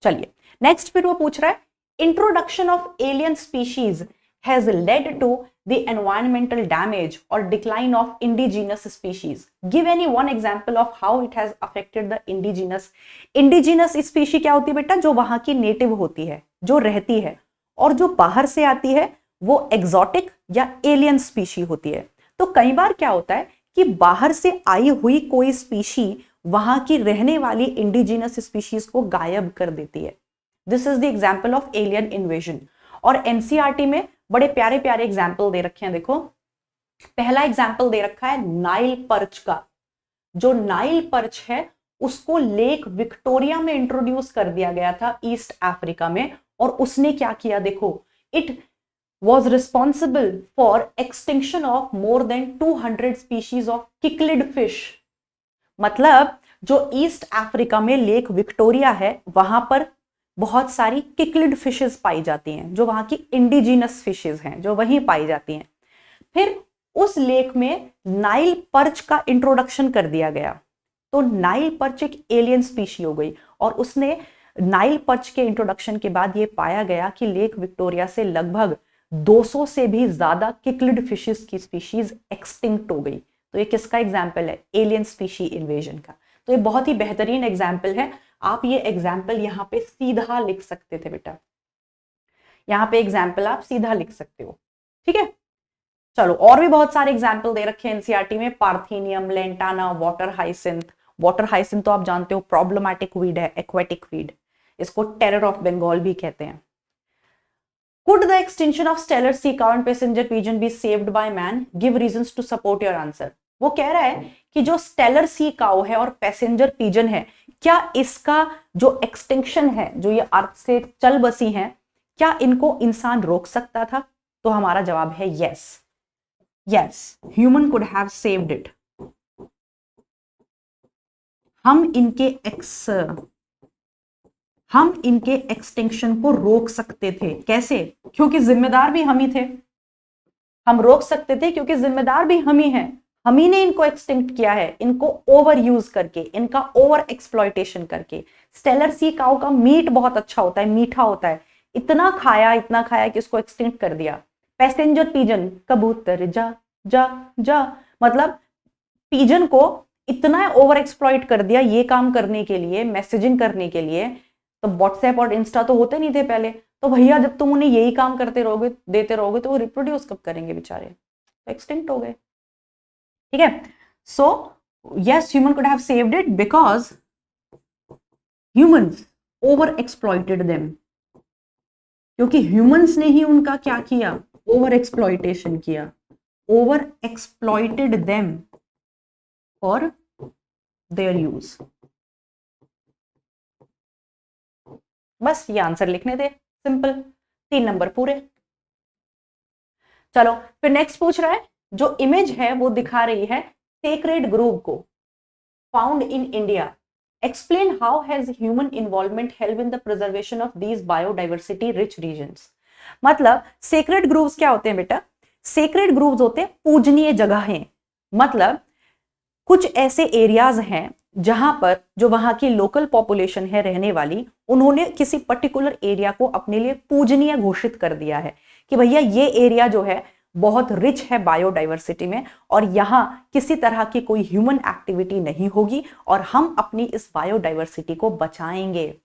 चलिए नेक्स्ट फिर वो पूछ रहा है, introduction of alien species has led to the environmental damage or decline of indigenous species. Give any one example of how it has affected the indigenous. Indigenous species क्या होती है बेटा? जो वहां की नेटिव होती है, जो रहती है, और जो बाहर से आती है वो एक्सोटिक या एलियन स्पीशी होती है। तो कई बार क्या होता है कि बाहर से आई हुई कोई स्पीशी वहां की रहने वाली इंडिजिनस स्पीशीज को गायब कर देती है। This is the example of alien invasion. और एनसीईआरटी में बड़े प्यारे प्यारे एग्जाम्पल दे रखे हैं। देखो, पहला एग्जाम्पल दे रखा है नाइल पर्च का। जो नाइल पर्च है उसको लेक विक्टोरिया में इंट्रोड्यूस कर दिया गया था ईस्ट अफ्रीका में, और उसने क्या किया देखो, it was responsible for extinction of more than 200 species of cichlid fish। मतलब जो ईस्ट अफ्रीका में लेक विक्टोरिया है वहां पर बहुत सारी किक्लिड फिशेस पाई जाती हैं, जो वहां की इंडिजिनस फिशेस हैं, जो वहीं पाई जाती हैं। फिर उस लेक में नाइल पर्च का इंट्रोडक्शन कर दिया गया, तो नाइल पर्च एक एलियन स्पीशी हो गई। और उसने नाइल पर्च के इंट्रोडक्शन के बाद ये पाया गया कि लेक विक्टोरिया से लगभग 200 से भी ज्यादा किक्लिड फिशेस की स्पीशीज एक्सटिंक्ट हो गई। तो ये किसका एग्जाम्पल है? एलियन स्पीशी इन्वेजन का। तो ये बहुत ही बेहतरीन एग्जाम्पल है। आप ये एग्जाम्पल यहाँ पे सीधा लिख सकते थे बेटा, यहाँ पे एग्जाम्पल आप सीधा लिख सकते हो, ठीक है। चलो, और भी बहुत सारे एग्जाम्पल दे रखे हैं एनसीईआरटी में, parthenium, lantana, water hyacinth. Water hyacinth तो आप जानते हो प्रॉब्लमैटिक वीड है, एक्वेटिक वीड, इसको टेरर ऑफ बंगाल भी कहते हैं। Could the extinction of stellar sea cow and passenger pigeon be saved by man? Give reasons to support your answer। वो कह रहा है कि जो स्टेलर सी काउ है और पैसेंजर पिजन है, क्या इसका जो एक्सटिंक्शन है, जो ये अर्थ से चल बसी हैं, क्या इनको इंसान रोक सकता था? तो हमारा जवाब है yes, yes, human could have saved it. हम इनके एक्सटिंक्शन को रोक सकते थे। कैसे? क्योंकि जिम्मेदार भी हम ही थे। हम रोक सकते थे क्योंकि जिम्मेदार भी हम ही हैं। हम ही ने इनको एक्सटिंक्ट किया है, इनको ओवर यूज करके, इनका ओवर एक्सप्लॉयटेशन करके। स्टेलर सी काउ का मीट बहुत अच्छा होता है, मीठा होता है, इतना खाया कि इसको एक्सटिंक्ट कर दिया। पैसेंजर पिजन, कबूतर जा जा जा, मतलब पिजन को इतना ओवर एक्सप्लॉइट कर दिया ये काम करने के लिए, मैसेजिंग करने के लिए। तो व्हाट्सएप और इंस्टा तो होते नहीं थे पहले, तो भैया जब तुम उन्हें यही काम करते रहोगे, देते रहोगे, तो वो रिप्रोड्यूस कब करेंगे बेचारे? तो एक्सटिंक्ट हो गए, ठीक है। So yes, human could have saved it because humans over exploited them, क्योंकि ह्यूमंस ने ही उनका क्या किया? ओवर एक्सप्लॉइटेशन किया, over exploited them for their use. बस ये आंसर लिखने थे, सिंपल, 3 नंबर पूरे। चलो फिर नेक्स्ट पूछ रहा है, जो इमेज है वो दिखा रही है सेक्रेड ग्रोव को, found in India. Explain how has human involvement help in the preservation of these biodiversity rich regions. मतलब सेक्रेड ग्रोव्स क्या होते हैं बेटा? सेक्रेड ग्रोव्स होते हैं पूजनीय जगहें। मतलब कुछ ऐसे एरियाज हैं जहां पर जो वहां की लोकल पॉपुलेशन है रहने वाली, उन्होंने किसी पर्टिकुलर एरिया को अपने लिए पूजनीय घोषित कर दिया है कि भैया ये एरिया जो है बहुत रिच है बायोडाइवर्सिटी में, और यहां किसी तरह की कोई ह्यूमन एक्टिविटी नहीं होगी और हम अपनी इस बायोडाइवर्सिटी को बचाएंगे।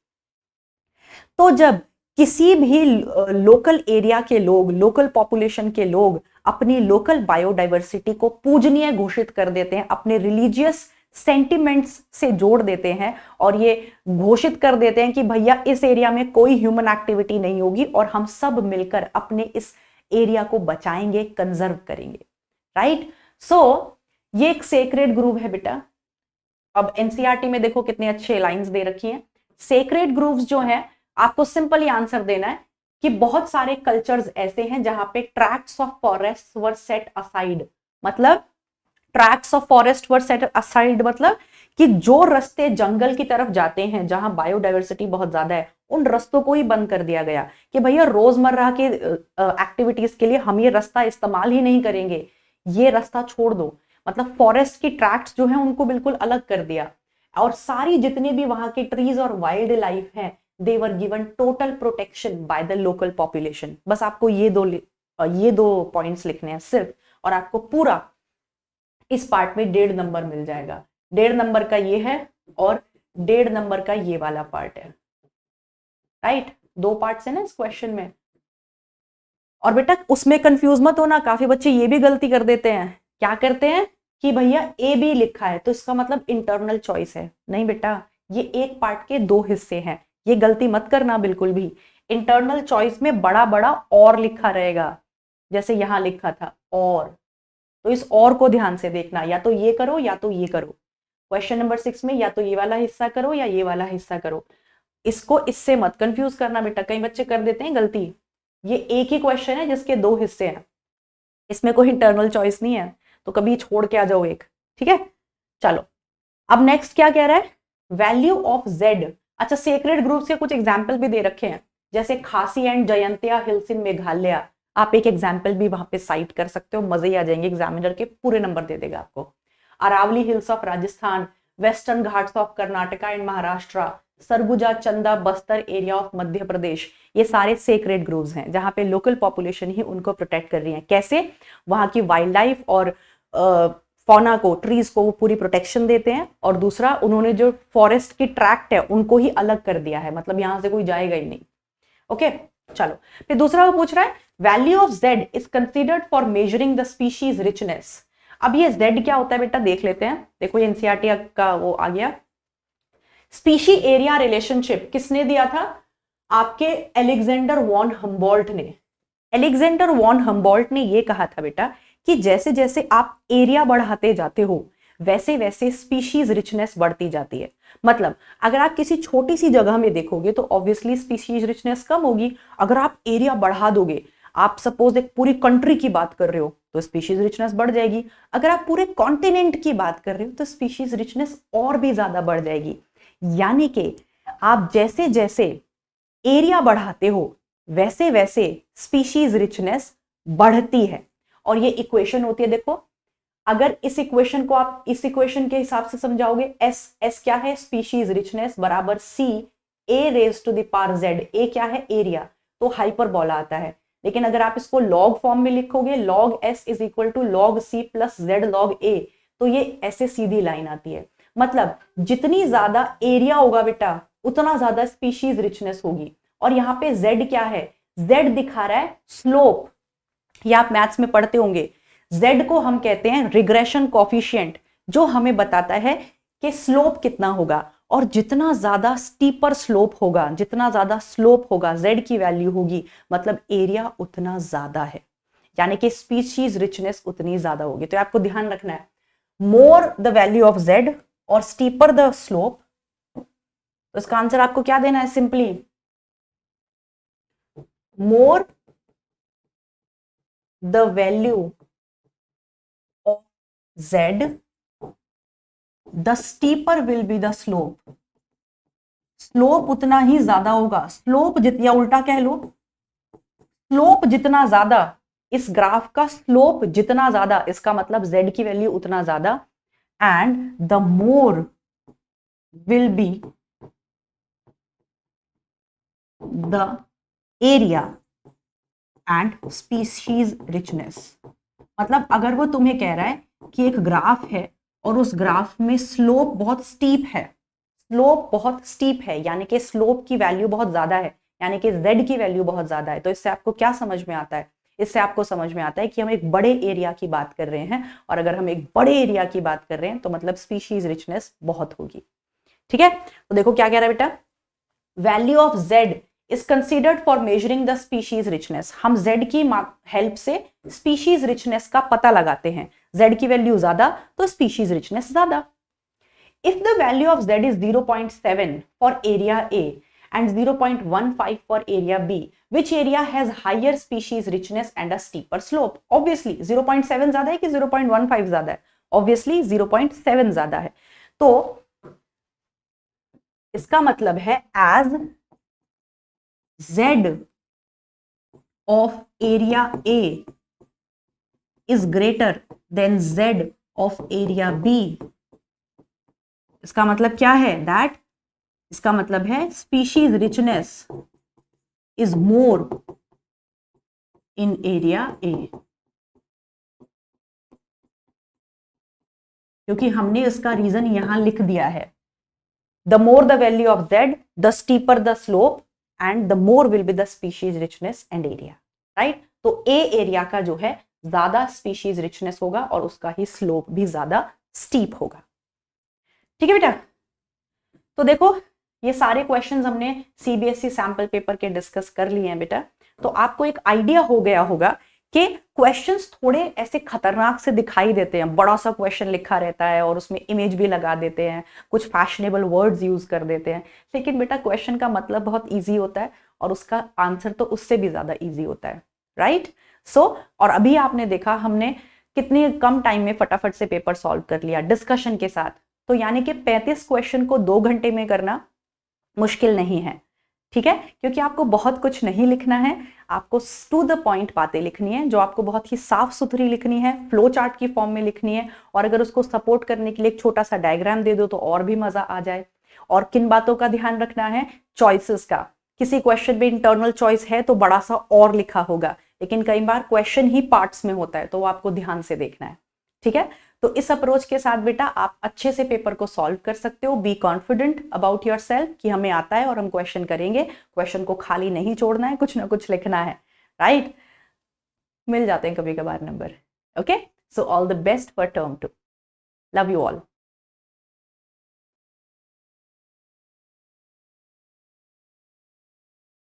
तो जब किसी भी लोकल एरिया के लोग, लोकल पॉपुलेशन के लोग अपनी लोकल बायोडाइवर्सिटी को पूजनीय घोषित कर देते हैं, अपने रिलीजियस सेंटिमेंट्स से जोड़ देते हैं और ये घोषित कर देते हैं कि भैया इस एरिया में कोई ह्यूमन एक्टिविटी नहीं होगी और हम सब मिलकर अपने इस एरिया को बचाएंगे, कंजर्व करेंगे, राइट। सो ये एक सेक्रेड ग्रूव है बेटा। अब एनसीईआरटी में देखो कितने अच्छे लाइंस दे रखी हैं। सेक्रेड ग्रूव्स जो है, आपको सिंपली आंसर देना है कि बहुत सारे कल्चर्स ऐसे हैं जहां पे tracts of forest were set aside. मतलब tracts of forest were set aside मतलब कि जो रास्ते जंगल की तरफ जाते हैं जहां बायोडाइवर्सिटी बहुत ज्यादा है, उन रास्तों को ही बंद कर दिया गया कि भैया रोजमर्रा के एक्टिविटीज के लिए हम ये रास्ता इस्तेमाल ही नहीं करेंगे, ये रास्ता छोड़ दो। मतलब फॉरेस्ट की ट्रैक्ट्स जो है उनको बिल्कुल अलग कर दिया, और सारी जितनी भी वहां की ट्रीज और वाइल्ड लाइफ है, they were given total protection by the local population. बस आपको ये दो पॉइंट्स लिखने हैं सिर्फ, और आपको पूरा इस पार्ट में 1.5 नंबर मिल जाएगा। 1.5 नंबर का ये है और 1.5 नंबर का ये वाला पार्ट है, राइट? 2 पार्ट्स है ना इस क्वेश्चन में। और बेटा उसमें कंफ्यूज मत होना, काफी बच्चे ये भी गलती कर देते हैं। क्या करते हैं कि भैया ए बी लिखा है तो इसका मतलब इंटरनल चॉइस है। नहीं बेटा, ये एक पार्ट के 2 हिस्से हैं, ये गलती मत करना बिल्कुल भी। इंटरनल चॉइस में बड़ा बड़ा और लिखा रहेगा, जैसे यहां लिखा था और, तो इस और को ध्यान से देखना, या तो ये करो या तो ये करो। क्वेश्चन नंबर 6 में या तो ये वाला हिस्सा करो या ये वाला हिस्सा करो। इसको इससे मत कंफ्यूज करना बेटा, कई बच्चे कर देते हैं गलती। ये एक ही क्वेश्चन है जिसके 2 हिस्से हैं, इसमें कोई इंटरनल चॉइस नहीं है, तो कभी छोड़ के आ जाओ एक, ठीक है? चलो अब नेक्स्ट क्या कह रहा है, वैल्यू ऑफ जेड। अच्छा, सेक्रेड ग्रुप्स के कुछ एग्जाम्पल भी दे रखे हैं, जैसे खासी एंड जयंतिया हिल्स इन मेघालय। आप एक एग्जाम्पल भी वहां पे साइट कर सकते हो, मजे ही आ जाएंगे, एग्जामिनर के पूरे नंबर दे देगा आपको। Aravalli Hills of Rajasthan, Western Ghats of Karnataka and Maharashtra, Surguja Chanda Bastar area of Madhya Pradesh, ये सारे सेक्रेड ग्रुव्स हैं जहां पे लोकल पॉपुलेशन ही उनको प्रोटेक्ट कर रही है। कैसे? वहां की वाइल्ड लाइफ और फौना को, ट्रीज को वो पूरी प्रोटेक्शन देते हैं, और दूसरा उन्होंने जो फॉरेस्ट की ट्रैक्ट है उनको ही अलग कर दिया है, मतलब यहां से कोई जाएगा ही नहीं। ओके, चलो फिर दूसरा वो पूछ रहा है, value of Z is considered for measuring the species richness. अब ये जेड क्या होता है बेटा, देख लेते हैं। देखो ये एनसीईआरटी का वो आ गया, स्पीशी एरिया रिलेशनशिप किसने दिया था? आपके एलेक्जेंडर वॉन हम्बोल्ट ने। एलेक्जेंडर वॉन हम्बोल्ट ने ये कहा था बेटा कि जैसे जैसे आप एरिया बढ़ाते जाते हो वैसे वैसे स्पीशीज रिचनेस बढ़ती जाती है। मतलब अगर आप किसी छोटी सी जगह में देखोगे तो ऑब्वियसली स्पीशीज रिचनेस कम होगी। अगर आप एरिया बढ़ा दोगे, आप सपोज एक पूरी कंट्री की बात कर रहे हो तो स्पीशीज रिचनेस बढ़ जाएगी। अगर आप पूरे कॉन्टिनेंट की बात कर रहे हो तो स्पीशीज रिचनेस और भी ज्यादा बढ़ जाएगी। यानी कि आप जैसे जैसे एरिया बढ़ाते हो वैसे वैसे स्पीशीज रिचनेस बढ़ती है। और ये इक्वेशन होती है, देखो अगर इस इक्वेशन को आप इस इक्वेशन के हिसाब से समझाओगे, एस क्या है? स्पीशीज रिचनेस बराबर C A raise to the power Z. A क्या है? एरिया, तो हाइपरबोला आता है। लेकिन अगर आप इसको लॉग फॉर्म में लिखोगे, log S is equal to log C plus Z log A, तो ये ऐसे सीधी लाइन आती है। मतलब जितनी ज्यादा एरिया होगा बेटा उतना ज्यादा स्पीशीज रिचनेस होगी। और यहाँ पे जेड क्या है? जेड दिखा रहा है स्लोप। ये आप मैथ्स में पढ़ते होंगे, जेड को हम कहते हैं रिग्रेशन कोफिशिएंट, जो हमें बताता है कि स्लोप कितना होगा। और जितना ज्यादा स्टीपर स्लोप होगा, जितना ज्यादा स्लोप होगा जेड की वैल्यू होगी, मतलब एरिया उतना ज्यादा है, यानी कि स्पीशीज रिचनेस उतनी ज्यादा होगी। तो आपको ध्यान रखना है, more the value of Z और स्टीपर द स्लोप। तो इसका आंसर आपको क्या देना है? Simply more the value of Z the steeper will be the slope. Slope उतना ही ज्यादा होगा। स्लोप या उल्टा कह लो, स्लोप जितना ज्यादा, इस ग्राफ का स्लोप जितना ज्यादा, इसका मतलब जेड की वैल्यू उतना ज्यादा। And the more will be the area and species richness. मतलब अगर वो तुम्हें कह रहा है कि एक ग्राफ है और उस ग्राफ में स्लोप बहुत स्टीप है, स्लोप बहुत स्टीप है यानी कि स्लोप की वैल्यू बहुत ज्यादा है, यानी कि z की वैल्यू बहुत ज्यादा है, तो इससे आपको क्या समझ में आता है? इससे आपको समझ में आता है कि हम एक बड़े एरिया की बात कर रहे हैं, और अगर हम एक बड़े एरिया की बात कर रहे हैं तो मतलब स्पीशीज रिचनेस बहुत होगी। ठीक है, तो देखो क्या कह रहा है बेटा, value of z is considered for measuring the species richness. हम z की हेल्प से स्पीशीज रिचनेस का पता लगाते हैं। z की वैल्यू ज्यादा तो स्पीशीज रिचनेस ज्यादा। If the value of z is 0.7 for area A and 0.15 for area B, which area has higher species richness and a steeper slope? Obviously 0.7 ज्यादा है कि 0.15 ज्यादा है? Obviously 0.7 ज्यादा है। तो इसका मतलब है as Z of area A is greater than Z of area B, इसका मतलब क्या है? दैट इसका मतलब है species richness is more in area A, क्योंकि हमने इसका रीजन यहां लिख दिया है, the more the value of Z the steeper the slope and the more will be the species richness and area, right? तो ए एरिया का जो है ज्यादा स्पीशीज रिचनेस होगा और उसका ही स्लोप भी ज्यादा स्टीप होगा। ठीक है बेटा, तो देखो ये सारे क्वेश्चंस हमने सीबीएसई सैंपल पेपर के डिस्कस कर लिए हैं बेटा, तो आपको एक आइडिया हो गया होगा कि क्वेश्चंस थोड़े ऐसे खतरनाक से दिखाई देते हैं, बड़ा सा क्वेश्चन लिखा रहता है और उसमें इमेज भी लगा देते हैं, कुछ फैशनेबल वर्ड्स यूज कर देते हैं, लेकिन बेटा क्वेश्चन का मतलब बहुत ईजी होता है और उसका आंसर तो उससे भी ज्यादा ईजी होता है, राइट? सो और अभी आपने देखा हमने कितने कम टाइम में फटाफट से पेपर सॉल्व कर लिया डिस्कशन के साथ, तो यानी कि 35 क्वेश्चन को 2 घंटे में करना मुश्किल नहीं है, ठीक है? क्योंकि आपको बहुत कुछ नहीं लिखना है, आपको टू द पॉइंट बातें लिखनी है जो आपको बहुत ही साफ सुथरी लिखनी है, फ्लो चार्ट की फॉर्म में लिखनी है, और अगर उसको सपोर्ट करने के लिए एक छोटा सा डायग्राम दे दो तो और भी मजा आ जाए। और किन बातों का ध्यान रखना है? चॉइसेस का। किसी क्वेश्चन में इंटरनल चॉइस है तो बड़ा सा और लिखा होगा, लेकिन कई बार क्वेश्चन ही पार्ट्स में होता है तो वो आपको ध्यान से देखना है, ठीक है? तो इस अप्रोच के साथ बेटा आप अच्छे से पेपर को सॉल्व कर सकते हो। Be confident about your self कि हमें आता है और हम क्वेश्चन करेंगे, क्वेश्चन को खाली नहीं छोड़ना है, कुछ ना कुछ लिखना है, राइट? मिल जाते हैं कभी कभार number. Okay, so all the best for term 2। Love you all.